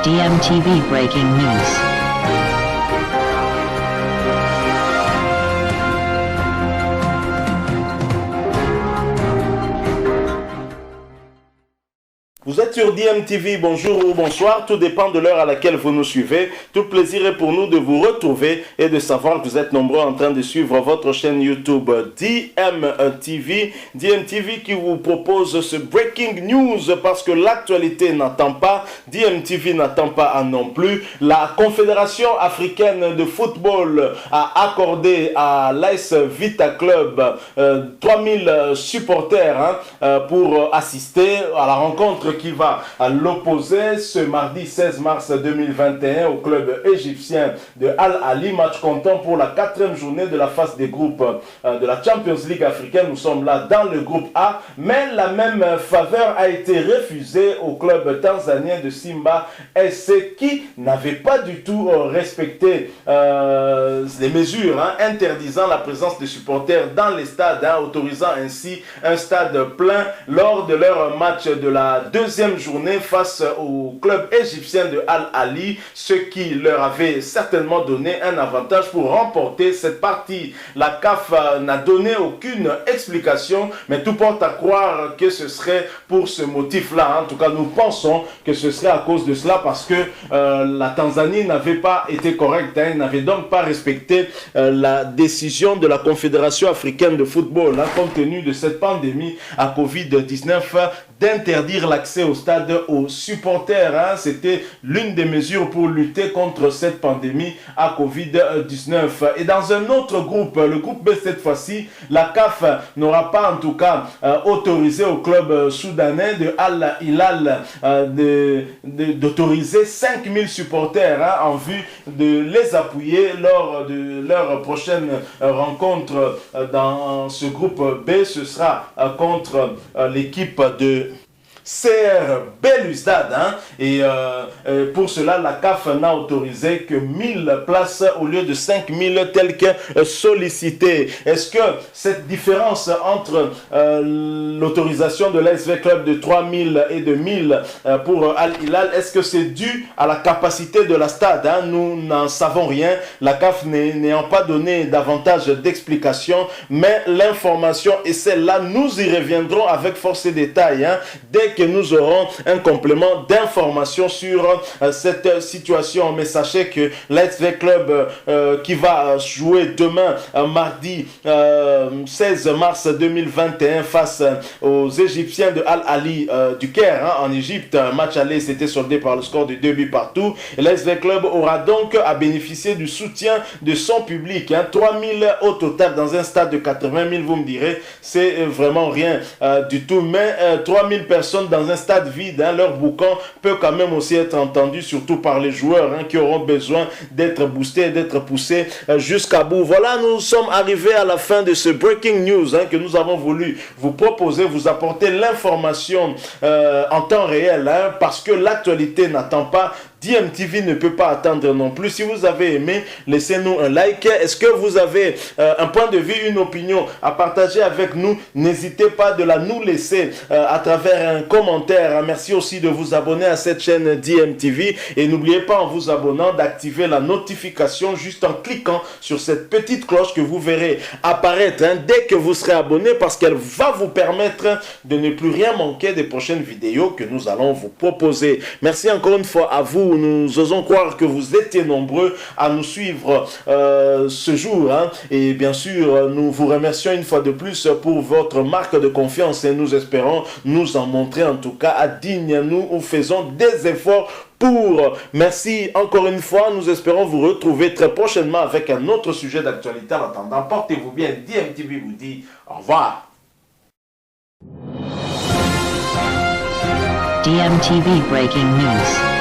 DMTV Breaking News. Vous êtes sur DMTV, bonjour ou bonsoir, tout dépend de l'heure à laquelle vous nous suivez. Tout plaisir est pour nous de vous retrouver et de savoir que vous êtes nombreux en train de suivre votre chaîne YouTube DMTV. DMTV qui vous propose ce Breaking News parce que l'actualité n'attend pas, DMTV n'attend pas non plus. La Confédération africaine de football a accordé à l'AS Vita Club 3000 supporters pour assister à la rencontre qui va l'opposer ce mardi 16 mars 2021 au club égyptien de Al Ahly, match comptant pour la 4e journée de la phase des groupes de la Champions League africaine. Nous sommes là dans le groupe A, mais la même faveur a été refusée au club tanzanien de Simba SC qui n'avait pas du tout respecté les mesures interdisant la présence des supporters dans les stades, autorisant ainsi un stade plein lors de leur match de la deuxième journée face au club égyptien de Al Ahly, ce qui leur avait certainement donné un avantage pour remporter cette partie. La CAF n'a donné aucune explication, mais tout porte à croire que ce serait pour ce motif-là. En tout cas, nous pensons que ce serait à cause de cela parce que la Tanzanie n'avait pas été correcte, n'avait donc pas respecté la décision de la Confédération africaine de football, compte tenu de cette pandémie à Covid-19, d'interdire l'accès au stade aux supporters. C'était l'une des mesures pour lutter contre cette pandémie à Covid-19. Et dans un autre groupe, le groupe B cette fois-ci, la CAF n'aura pas en tout cas autorisé au club soudanais de Al Hilal d'autoriser 5000 supporters en vue de les appuyer lors de leur prochaine rencontre dans ce groupe B. Ce sera contre l'équipe de CR Belouizdad, et pour cela la CAF n'a autorisé que 1000 places au lieu de 5000 telles que sollicité. Est-ce que cette différence entre l'autorisation de l'ASV Club de 3000 et de 1000 pour Al Hilal, est-ce que c'est dû à la capacité de la stade? Nous n'en savons rien, la CAF n'ayant pas donné davantage d'explications, mais l'information est celle-là. Nous y reviendrons avec force et détails dès que nous aurons un complément d'information sur cette situation. Mais sachez que l'ASV Club qui va jouer demain, mardi 16 mars 2021 face aux Égyptiens de Al Ahly du Caire en Égypte. Un match aller s'était soldé par le score de 2 buts partout. L'ASV Club aura donc à bénéficier du soutien de son public. 3000 au total dans un stade de 80 000, vous me direz, c'est vraiment rien du tout. Mais 3000 personnes dans un stade vide, leur boucan peut quand même aussi être entendu, surtout par les joueurs qui auront besoin d'être boostés, d'être poussés jusqu'à bout. Voilà, nous sommes arrivés à la fin de ce Breaking News que nous avons voulu vous proposer, vous apporter l'information en temps réel, parce que l'actualité n'attend pas. DMTV ne peut pas attendre non plus. Si vous avez aimé, laissez-nous un like. Est-ce que vous avez un point de vue, une opinion à partager avec nous? N'hésitez pas de la nous laisser à travers un commentaire. Merci aussi de vous abonner à cette chaîne DMTV. Et n'oubliez pas en vous abonnant d'activer la notification juste en cliquant sur cette petite cloche que vous verrez apparaître dès que vous serez abonné, parce qu'elle va vous permettre de ne plus rien manquer des prochaines vidéos que nous allons vous proposer. Merci encore une fois à vous. Nous osons croire que vous étiez nombreux à nous suivre ce jour. Et bien sûr, nous vous remercions une fois de plus pour votre marque de confiance et nous espérons nous en montrer en tout cas à digne. Nous faisons des efforts pour. Merci encore une fois. Nous espérons vous retrouver très prochainement avec un autre sujet d'actualité. En attendant, portez-vous bien. DMTV vous dit au revoir. DMTV Breaking News.